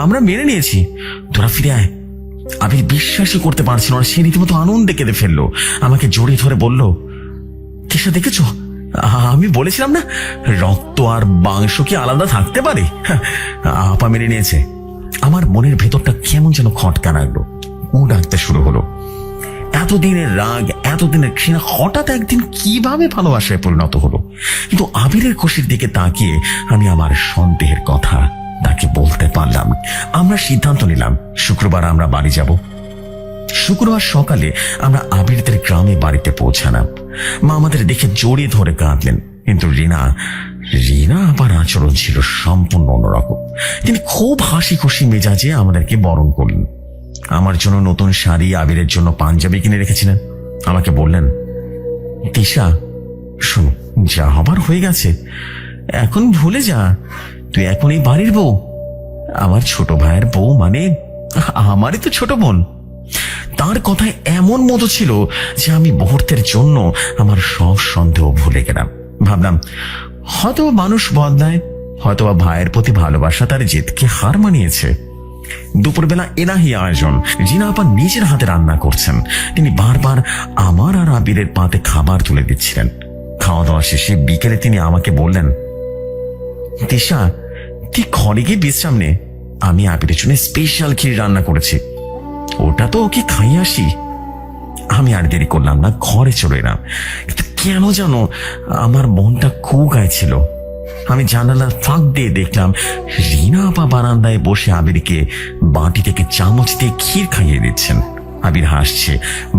আমরা মেনে নিয়েছি, তোরা ফিরে আয়। আবির বিশ্বাসই করতে পারছিল না। সে রীতিমতো আনন্দে কেঁদে ফেললো। আমাকে জড়িয়ে ধরে বলল, তিশা দেখেছ, আমি বলেছিলাম না রক্ত আর মাংস কি আলাদা থাকতে পারে? আপা মেনে নিয়েছে। আমার মনের ভেতরটা কেমন যেন খটকা লাগলো। ও ডাকতে শুরু হলো। এতদিনের রাগ, এতদিনের ঘৃণা হঠাৎ একদিন কিভাবে ভালোবাসায় পরিণত হলো। কিন্তু আবিরের খুশির দিকে তাকিয়ে আমি আমার সন্দেহের কথা তাকে বলতে পারলাম। আমরা সিদ্ধান্ত নিলাম শুক্রবার আমরা বাড়ি যাব। শুক্রবার সকালে আমরা আবিরদের গ্রামে বাড়িতে পৌঁছালাম। মা আমাদের দেখে জড়িয়ে ধরে কাঁদলেন, কিন্তু রিনা আবার আচরণ ছিল সম্পূর্ণ অন্যরকম। তিনি খুব হাসি খুশি মেজাজে আমাদেরকে বরণ করলেন। আমার জন্য নতুন শাড়ি, আবিরের জন্য পাঞ্জাবি কিনে রেখেছিলেন। আমাকে বললেন, তিশা শোনো, যা হবার হয়ে গেছে, এখন ভুলে যা, তুই এখন এই বাড়ির বউ, আমার ছোট ভাইয়ের বউ, মানে আমারই তো ছোট বোন। তার কথায় এমন মতো ছিল যে আমি মুহূর্তের জন্য আমার সব সন্দেহ ভুলে গেলাম। ভাবলাম হয়তো মানুষ বদলায়, হয়তো ভাইয়ের প্রতি ভালোবাসা তার জেদকে হার মানিয়েছে। দুপুরবেলা এলাহি আয়োজন। জিনা আপা নিজের হাতে রান্না করছেন। তিনি বারবার আমার আর আবিরের পাতে খাবার তুলে দিচ্ছিলেন। খাওয়া দাওয়া শেষে বিকেলে তিনি আমাকে বললেন, তিশা তুই ঘরে গিয়ে বিশ্রাম নে, আমি আবিরের জন্য স্পেশাল ক্ষীর রান্না করেছি, ওটা তো ওকে খাইয়ে আসি। আমি আর দেরি করলাম না, ঘরে চলে এলাম। কিন্তু কেন যেন আমার মনটা খুব গাইছিল। আমি জানালার ফাঁক দিয়ে দেখলাম রিনা আপা বারান্দায় বসে আবিরকে বাটি থেকে চামচ দিয়ে ক্ষীর খাইয়ে দিচ্ছেন। আবির হাসছে,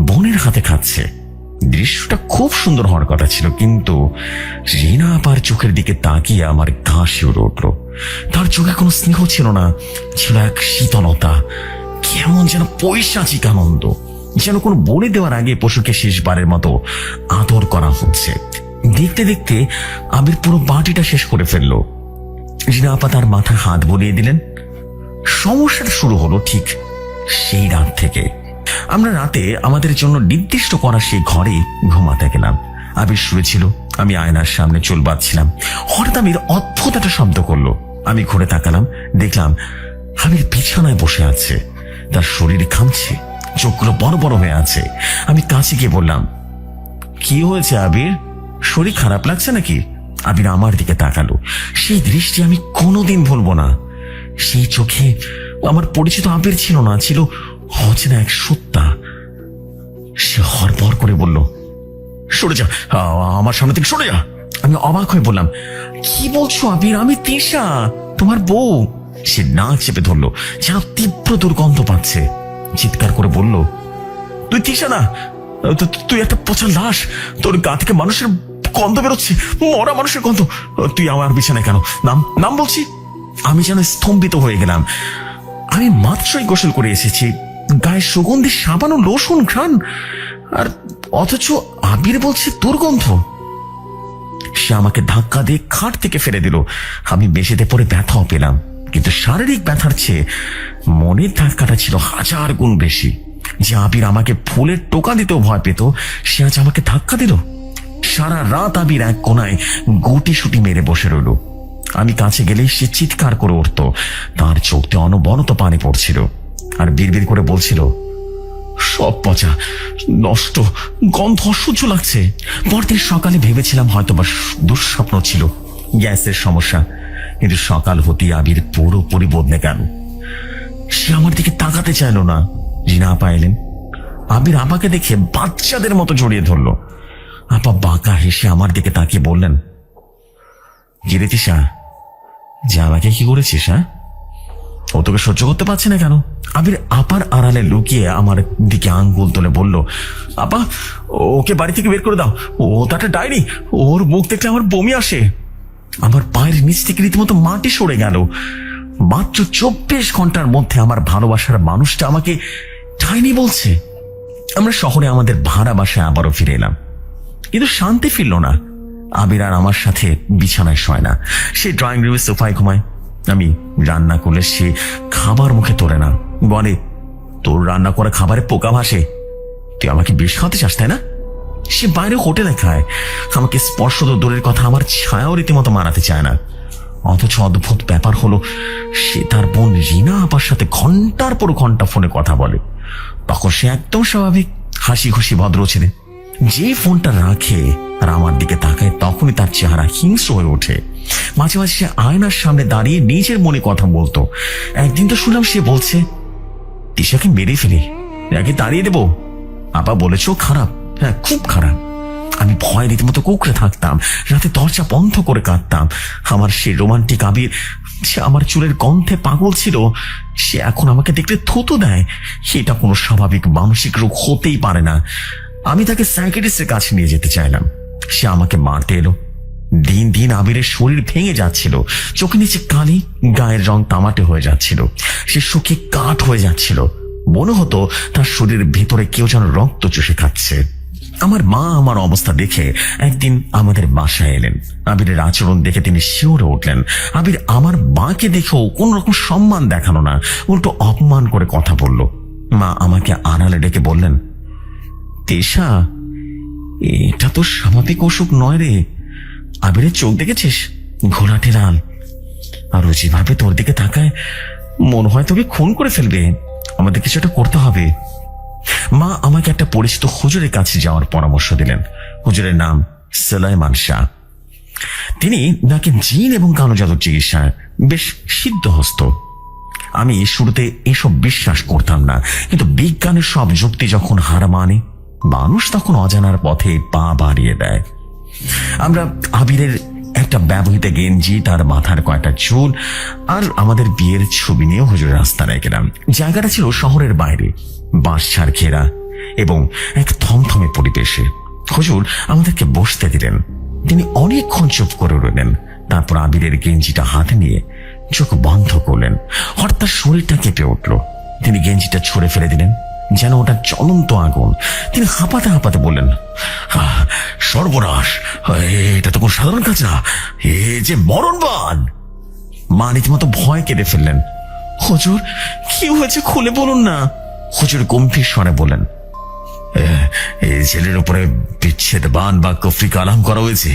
বোনের হাতে খাচ্ছে। দৃশ্যটা খুব সুন্দর হওয়ার কথা ছিল, কিন্তু রিনা আপার চোখের দিকে তাকিয়ে আমার গা শিউরে উঠল। তার চোখে কোনো স্নেহ ছিল না, ছিল এক শীতলতা, কেমন যেন পৈশাচিক আনন্দ, যেন কোনো বলে দেওয়ার আগে পশুকে শেষবারের মতো আদর করা হচ্ছে। দেখতে দেখতে আবির পুরো বাটিটা শেষ করে ফেললো। রিনা আপা তার মাথায় হাত বুলিয়ে দিলেন। সমস্যাটা শুরু হলো ঠিক সেই রাত থেকে। আমরা রাতে আমাদের জন্য নির্দিষ্ট করা সেই ঘরে ঘুমাতে গেলাম। আবির শুয়েছিল, আমি আয়নার সামনে চুল বাঁধছিলাম। হঠাৎ আবির অদ্ভুত একটা শব্দ করলো। আমি ঘুরে তাকালাম, দেখলাম আবির বিছানায় বসে আছে, তার শরীর ঘামছে, চোখগুলো বড় বড় হয়ে আছে। আমি কাছে গিয়ে বললাম, কি হয়েছে আবির, শরীর খারাপ লাগছে নাকি? আবির আমার দিকে তাকালো। সেই দৃষ্টি আমি কোনোদিন ভুলবো না। সেই চোখে আমার পরিচিত আবির ছিল না, ছিল অচেনা এক সত্তা। সে হরবর করে বলল, সরে যা, আমার সামনে থেকে সরে যা। আমি অবাক হয়ে বললাম, কি বলছো আবির, আমি তিশা, তোমার বউ। সে নাক চেপে ধরলো, যেন তীব্র দুর্গন্ধ পাচ্ছে। চিৎকার করে বলল, তুই তিশা না, তুই একটা পচা লাশ, তোর গা থেকে মানুষের গন্ধ বেরোচ্ছে, মরা মানুষের গন্ধ। তুই আমার বিছানায় কেন? নাম নাম বলছি। আমি যেন স্তম্ভিত হয়ে গেলাম। আমি মাত্রই গোসল করে এসেছি, গায়ে সুগন্ধি সাবান ও লোশন ঘ্রাণ, আর অথচ আবির বলছে দুর্গন্ধ। সে আমাকে ধাক্কা দিয়ে খাট থেকে ফেলে দিল। আমি বেশিতে পড়ে ব্যথাও পেলাম, কিন্তু শারীরিক ব্যথার চেয়ে মনের ধাক্কাটা ছিল 1000 গুণ বেশি। যে আবির আমাকে ফুলের টোকা দিতেও ভয় পেত, সে আজ আমাকে ধাক্কা দিল। সারা রাত আবির এক কোনায় গুটি সুটি মেরে বসে রইল। আমি কাছে গেলেই সে চিৎকার করে উঠত, তার চোখ দিয়ে অনবরত পানি পড়ছিল, আর বিড়বিড় করে বলছিল, সব পচা, নষ্ট, গন্ধ অসহ্য লাগছে। পরদিন সকালে ভেবেছিলাম হয়তো বা দুঃস্বপ্ন ছিল, গ্যাসের সমস্যা, কিন্তু সকাল হতেই আবির পুরোপুরি বদলে গেল। সে আমার দিকে তাকাতে চাইল না। রিনা আপা এলেন। আবির আপাকে দেখে বাচ্চাদের মতো জড়িয়ে ধরলো। আপা বাঁকা হেসে আমার দিকে তাকিয়ে বললেন, গিরে তিশা, যে আমাকে কি করেছিস? হ্যাঁ, ও তোকে সহ্য করতে পারছে না কেন? আবির আপার আড়ালে লুকিয়ে আমার দিকে আঙ্গুল তুলে বলল, আপা, ওকে বাড়ি থেকে বের করে দাও, ও তো একটা ডাইনি, ওর মুখ দেখলে আমার বমি আসে। আমার পায়ের নিচ থেকে রীতিমতো মাটি সরে গেল। মাত্র 24 ঘন্টার মধ্যে আমার ভালোবাসার মানুষটা আমাকে ডাইনি বলছে। আমরা শহরে আমাদের ভাড়া বাসায় আবারও ফিরে এলাম, কিন্তু শান্তি ফিরল না। আবির আর আমার সাথে বিছানায় শয় না, সে ড্রয়িং রুমে সোফায় ঘুমায়। আমি রান্না করলে সে খাবার মুখে তোলে না, বলে, তোর রান্না করা খাবারে পোকা ভাসে, তুই আমাকে বিষ খাওয়াতে চাস তাই না? সে বাইরে হোটেলে খায়, আমাকে স্পর্শ তো দূরের কথা, আমার ছায়াও রীতিমতো মারাতে চায় না। অথচ অদ্ভুত ব্যাপার হলো, সে তার বোন রিনা আপার সাথে ঘন্টার পর ঘন্টা ফোনে কথা বলে। তখন সে একদম স্বাভাবিক, হাসি খুশি ভদ্র ছেলে। যে ফোনটা রাখে আর আমার দিকে তাকায়, তখনই তার চেহারা হিংস্র হয়ে ওঠে। মাঝে মাঝে সে আয়নার সামনে দাঁড়িয়ে নিজের মনে কথা বলতো। একদিন তো শুনলাম সে বলছে, তিশাকে মেরে ফেলি, আগে তাড়িয়ে দেবো, আপা বলেছ খারাপ, হ্যাঁ খুব খারাপ। আমি ভয় রীতিমতো কুকড়ে থাকতাম, রাতে দরজা বন্ধ করে কাঁদতাম। আমার সে রোমান্টিক আবির, সে আমার চুলের গন্ধে পাগল ছিল, সে এখন আমাকে দেখলে থুতু দেয়। সেটা কোনো স্বাভাবিক মানসিক রোগ হতেই পারে না। আমি তাকে সাইকিয়াট্রিস্টের কাছে নিয়ে যেতে চাইলাম, সে আমাকে মারতে এলো। দিন দিন আবিরের শরীর ভেঙে যাচ্ছিল, চোখে নিচে কালি, গায়ের রং তামাটে হয়ে যাচ্ছিল, সে শুকিয়ে কাঠ হয়ে যাচ্ছিল। মনে হতো তার শরীরের ভেতরে কেউ যেন রক্ত চষে খাচ্ছে। আমার মা আমার অবস্থা দেখে একদিন আমাদের বাসায় এলেন। আবিরের আচরণ দেখে তিনি শিউরে উঠলেন। আবির আমার মাকে দেখেও কোন রকম সম্মান দেখানো না, উল্টো অপমান করে কথা বলল। মা আমাকে আড়ালে ডেকে বললেন, তিশা, এটা তো স্বাভাবিক অসুখ নয় রে। আবিরের চোখ দেখেছিস, ঘোলাটে লাল, আর ও যেভাবে তোর দিকে তাকায়, মনে হয় তোকে খুন করে ফেলবে। আমাদের কিছু একটা করতে হবে। মা আমাকে একটা পরিচিত হুজুরের কাছে যাওয়ার পরামর্শ দিলেন। হুজুরের নাম সুলাইমান শাহ। তিনি নাকি জিন এবং কালো জাদুর চিকিৎসায় বেশ সিদ্ধহস্ত। আমি শুরুতে এসব বিশ্বাস করতাম না, কিন্তু বিজ্ঞানের সব যুক্তি যখন হার মানে, মানুষ তখন অজানার পথে পা বাড়িয়ে দেয়। আমরা আবিরের একটা ব্যবহৃত গেঞ্জি, তার মাথার কয়েকটা চুল আর আমাদের বিয়ের ছবি নিয়ে হুজুর রাস্তা গেলাম। জায়গাটা ছিল শহরের বাইরে, বাঁশঝাড় ঘেরা এবং এক থমথমে পরিবেশে। হুজুর আমাদেরকে বসতে দিলেন। তিনি অনেকক্ষণ চুপ করে রইলেন। তারপর আবিরের গেঞ্জিটা হাতে নিয়ে চোখ বন্ধ করলেন। হঠাৎ তার শরীরটা কেঁপে উঠল। তিনি গেঞ্জিটা ছুঁড়ে ফেলে দিলেন যেন ওটা জ্বলন্ত আগুন। তিনি হাঁপাতে হাঁপাতে বললেন, সর্বনাশ, এটা তো কোনো সাধারণ কাজ না, এ যে মরণবান। মা রীতিমতো ভয় কেঁদে ফেললেন। হুজুর, কি হয়েছে খুলে বলুন না। হুজুর গম্ভীর স্বরে বলেন, এই ছেলের উপরে বিচ্ছেদবান বা কুফরি কালাম করা হয়েছে,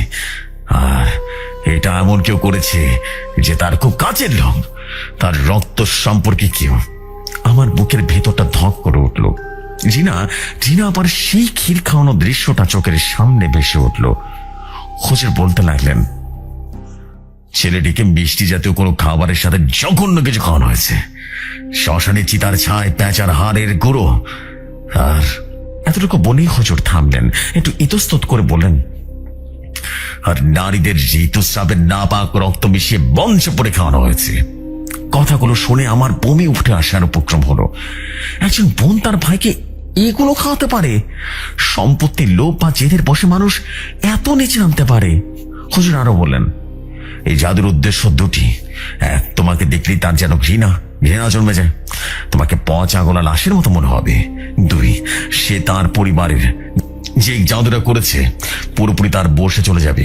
আর এটা এমন কেউ করেছে যে তার খুব কাছের লোক, তার রক্ত সম্পর্কে কেউ। আমার বুকের ভেতরটা ধক করে উঠল। জিনা আবার সেই ক্ষীর খাওয়ানো দৃশ্যটা চোখের সামনে ভেসে উঠল। হুজুর বলতে লাগলেন, ছেলেটিকে মিষ্টি জাতীয় কোনো খাবারের সাথে জঘন্য কিছু খাওয়ানো হয়েছে, শ্মশানে চিতার ছায় প্যাঁচার হাড়ের গুঁড়ো। আর এতটুকু বলেই হুজুর থামলেন, একটু ইতস্তত করে বললেন, আর নারীদের ঋতুস্রাবের নাপাক রক্ত মিশিয়ে বঞ্চ পরে খাওয়ানো হয়েছে। কথাগুলো শুনে আমার বমি উঠে আসার উপক্রম হলো। একজন বোন তার ভাইকে এগুলো খাওয়াতে পারে? সম্পত্তির লোভ বা জেদের বসে মানুষ এত নিচে নামতে পারে? হুজুর আরো বললেন, এই জাদুর উদ্দেশ্য দুটি। এক, তোমাকে দেখলেই তার যেন ঘৃণা জন্মে যায়, তোমাকে পচা গোলা লাশের মতো মনে হবে। দুই, সে তার পরিবারের যে জাদুটা করেছে পুরোপুরি তার বসে চলে যাবে।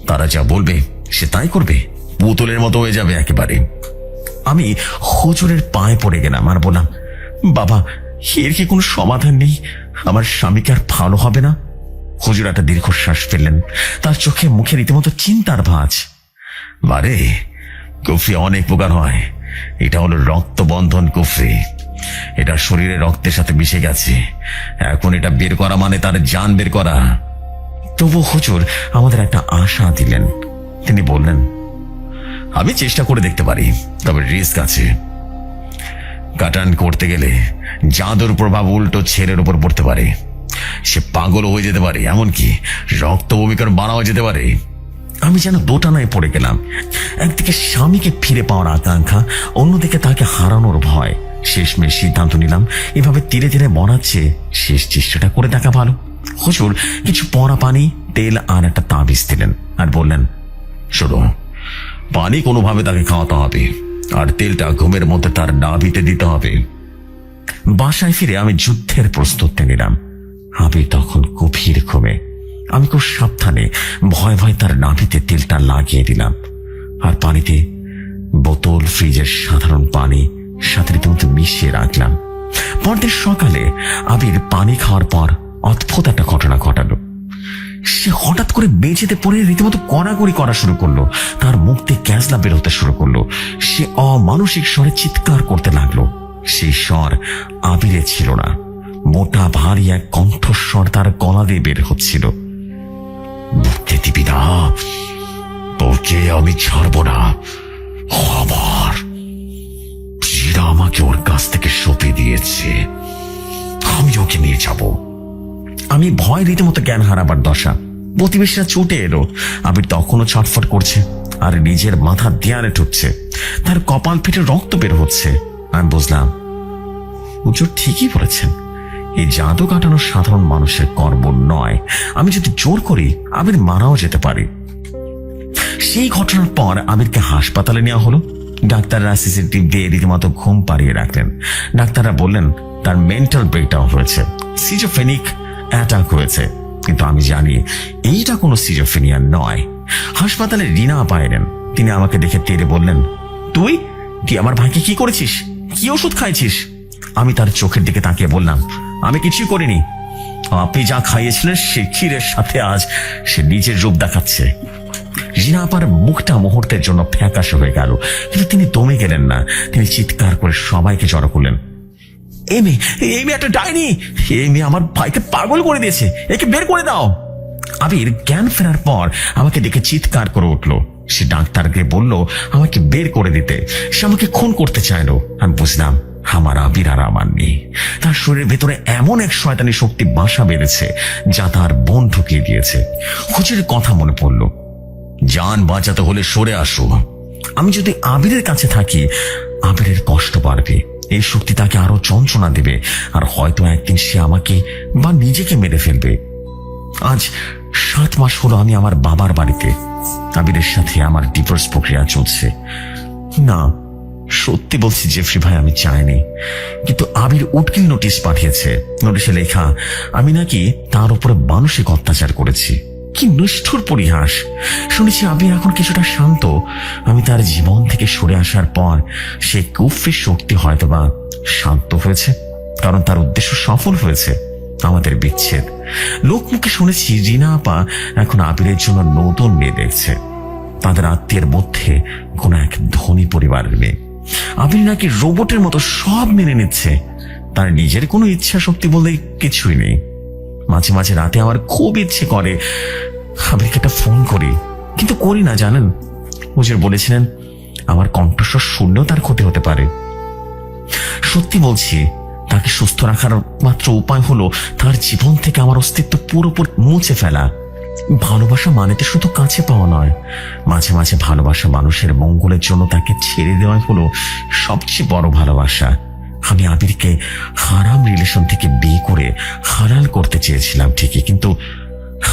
তারা যা বলবে সে তাই করবে, পুতুলের মতো হয়ে যাবে একেবারে। আমি হুজুরের পায়ে পড়ে গেলাম আর বললাম, বাবা, এর কি কোনো সমাধান নেই? আমার স্বামীকে আর ভালো হবে না? হুজুর একটা দীর্ঘশ্বাস ফেললেন। তার চোখে মুখে রীতিমতো চিন্তার ভাঁজ। বারে, কুফরি অনেক প্রকার হয়, এটা হলো রক্তবন্ধন কুফরি। এটা শরীরে রক্তের সাথে মিশে গেছে, এখন এটা বের করা মানে তার জান বের করা। তবু হুজুর আমাদের একটা আশা দিলেন। তিনি বললেন, আমি চেষ্টা করে দেখতে পারি, তবে রিস্ক আছে। কাটান করতে গেলে জাদুর প্রভাব উল্টো ছেলের উপর পড়তে পারে, সে পাগল হয়ে যেতে পারে, এমনকি রক্ত ভূমিকার বাড়াও যেতে পারে। আমি যেন দোটানায় পড়ে গেলাম। একদিকে স্বামীকে ফিরে পাওয়ার আকাঙ্ক্ষা, অন্যদিকে তাকে হারানোর ভয়। শেষমেশ সিদ্ধান্ত নিলাম, এভাবে ধীরে ধীরে মরাচ্ছে শেষ চেষ্টাটা করে দেখা ভালো। হুজুর কিছু পরা পানি, তেল আর একটা তাবিজ দিলেন আর বললেন, শোনো, পানি কোনোভাবে তাকে খাওয়াতে হবে, আর তেলটা ঘুমের মধ্যে তার নাভিতে দিতে হবে। বাসায় ফিরে আমি যুদ্ধের প্রস্তুতি নিলাম। আবির তখন গভীর ঘুমে। আমি খুব সাবধানে ভয় ভয় তার নাভিতে তেলটা লাগিয়ে দিলাম, আর পানিতে বোতল ফ্রিজের সাধারণ পানি সাথে রীতিমতো মিশিয়ে রাখলাম। পরদিন সকালে আবির পানি খাওয়ার পর অদ্ভুত একটা ঘটনা ঘটালো। সে হঠাৎ করে বেঁচেতে পড়ে রীতিমতো কড়াকড়ি করা শুরু করলো। তার মুখ দিয়ে ক্যাজলা বের হতে শুরু করলো। সে অমানসিক স্বরে চিৎকার করতে লাগলো। সেই স্বর আবিরে ছিল না, মোটা ভারী এক কণ্ঠস্বর তার গলা দিয়ে বের হচ্ছিল। মুক্তি দিবি না, ওকে আমি ছাড়বো না। আবার জিরা আমাকে ওর কাছ থেকে সঁপে দিয়েছে, আমি ওকে নিয়ে যাব। আমি ভয় রীতিমতো জ্ঞান হারাবার দশা। প্রতিবেশীরা ছুটে এলো। আবির তখনও ছটফট করছে আর নিজের মাথা দেয়ালে ঠুকছে। তার কপাল ফেটে রক্ত বের হচ্ছে। আমি বুঝলাম, হুজুর ঠিকই বলেছেন, এই জাদু কাটানো সাধারণ মানুষের কর্ম নয়। আমি যদি জোর করি আবির মারাও যেতে পারি। সেই ঘটনার পর আবিরকে হাসপাতালে নেওয়া হলো। ডাক্তাররা সিসিটিভি দিয়ে রীতিমতো ঘুম পাড়িয়ে রাখলেন। ডাক্তাররা বললেন তার মেন্টাল ব্রেকডাউন হয়েছে, সিজোফ্রেনিক অ্যাটাক হয়েছে। কিন্তু আমি জানি এইটা কোনো সিজোফ্রেনিয়া নয়। হাসপাতালে রিনা আপা এলেন। তিনি আমাকে দেখে তেড়ে বললেন, তুই আমার ভাইকে কি করেছিস? কি ওষুধ খাইছিস? আমি তার চোখের দিকে তাকিয়ে বললাম, আমি কিছুই করিনি। আপনি যা খাইয়েছিলেন সে ক্ষীরের সাথে আজ সে নিজের রূপ দেখাচ্ছে। রিনা আপার মুখটা মুহূর্তের জন্য ফ্যাকাশে হয়ে গেল, কিন্তু তিনি দমে গেলেন না। তিনি চিৎকার করে সবাইকে জড়ো করলেন, এই মেয়ে একটা ডাইনি, এই মেয়ে আমার ভাইকে পাগল করে দিয়েছে, একে বের করে দাও। আবির জ্ঞান ফেরার পর আমাকে দেখে চিৎকার করে উঠলো। সে ডাক্তারকে বলল আমাকে বের করে দিতে, সে আমাকে খুন করতে চাইলো। আমি বুঝলাম আমার আবির আর আমার নেই। তার শরীরের ভেতরে এমন এক শয়তানি শক্তি বাসা বেঁধেছে যা তার বোন ঢুকিয়ে দিয়েছে। হুজুরের কথা মনে পড়লো। জান বাঁচাতে হলে সরে আসো। আমি যদি আবিরের কাছে থাকি, আবিরের কষ্ট বাড়বে, এই শক্তি তাকে আরো যন্ত্রণা দেবে, আর হয়তো একদিন সে আমাকে বা নিজেকে মেরে ফেলবে। আজ 7 মাস হলো আমি আমার বাবার বাড়িতে। আবিরের সাথে আমার ডিভোর্স প্রক্রিয়া চলছে। না, সত্যি বলছি জেফরি ভাই, আমি চাইনি, কিন্তু আবির উটকিল নোটিশ পাঠিয়েছে। নোটিশে লেখা আমি নাকি তার উপরে মানসিক অত্যাচার করেছি। কি নিষ্ঠুর পরিহাস। শুনেছি আবির এখন কিছুটা শান্ত। আমি তার জীবন থেকে সরে আসার পর সে কুফরির শক্তি হয়তোবা শান্ত হয়েছে, কারণ তার উদ্দেশ্য সফল হয়েছে, আমাদের বিচ্ছেদ। লোকমুখে শুনেছি রিনা আপা এখন আবিরের জন্য নতুন মেয়ে দেখছে, তাদের আত্মীয়ের মধ্যে কোন এক ধনী পরিবারের মেয়ে। আবির নাকি রোবটের মতো সব মেনে নিচ্ছে, তার নিজের কোনো ইচ্ছা শক্তি বলতে কিছুই নেই। মাঝে মাঝে রাতে আমার খুব ইচ্ছে করে আবিরকে একটা ফোন করি, কিন্তু করি না। জানেন, হুজুর বলেছিলেন আমার কণ্ঠস্বর শুনলেও তার ক্ষতি হতে পারে। সত্যি বলছি, তাকে সুস্থ রাখার মাত্র উপায় হলো তার জীবন থেকে আমার অস্তিত্ব পুরোপুরি মুছে ফেলা। ভালোবাসা মানে তো শুধু কাছে পাওয়া নয়, মাঝে মাঝে ভালোবাসা মানুষের মঙ্গলের জন্য তাকে ছেড়ে দেওয়াই হলো সবচেয়ে বড় ভালোবাসা। আমি আবিরকে হারাম রিলেশন থেকে বিয়ে করে হালাল করতে চেয়েছিলাম ঠিকই, কিন্তু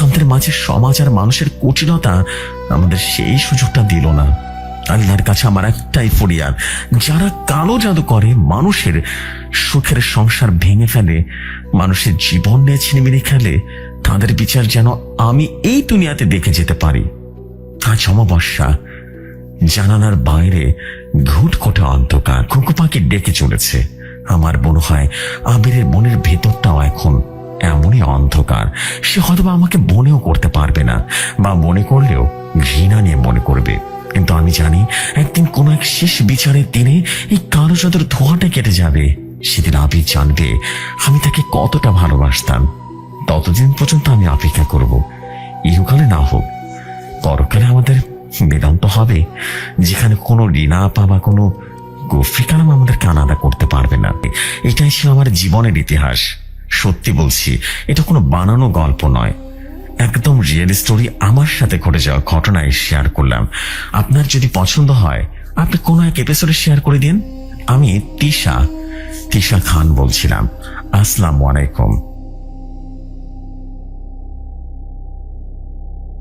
আমাদের মাঝে সমাজ আর মানুষের কুটিলতা আমাদের সেই সুযোগটা দিল না। আল্লাহর কাছে আমার একটাই ফরিয়াদ, যারা কালো জাদু করে মানুষের সুখের সংসার ভেঙে ফেলে, মানুষের জীবন নিয়ে ছিনিমিনি খেলে, তাদের বিচার যেন আমি এই দুনিয়াতে দেখে যেতে পারি। আজ অমাবস্যা, জানালার বাইরে ঘুটঘুটে অন্ধকার, কুকু পাখি ডেকে চলেছে। আমার মনে হয় আবিরের মনের ভেতরটাও এখন এমনই অন্ধকার। সে হয়তো আমাকে মনেও করতে পারবে না, বা মনে করলেও ঘৃণা নিয়ে মনে করবে। কিন্তু আমি জানি একদিন কোন এক শেষ বিচারের দিনে এই কালো জাদুর ধোঁয়াটা কেটে যাবে। সেদিন আবির জানবে আমি তাকে কতটা ভালোবাসতাম। ততদিন পর্যন্ত আমি অপেক্ষা করব, ইহকালে না হোক পরকালে আমাদের মিলন তো হবে, যেখানে কোনো রিনা আপা বা কোনো গফরি কালাম আমাদের কানাডা করতে পারবে না। এটাই ছিল আমার জীবনের ইতিহাস। সত্যি বলছি, এটা কোনো বানানো গল্প নয়, একদম রিয়েল স্টোরি। আমার সাথে ঘটে যাওয়া ঘটনায় শেয়ার করলাম। আপনার যদি পছন্দ হয় আপনি কোনো এক এপিসোডে শেয়ার করে দিন। আমি তিশা খান বলছিলাম। আসসালামু আলাইকুম।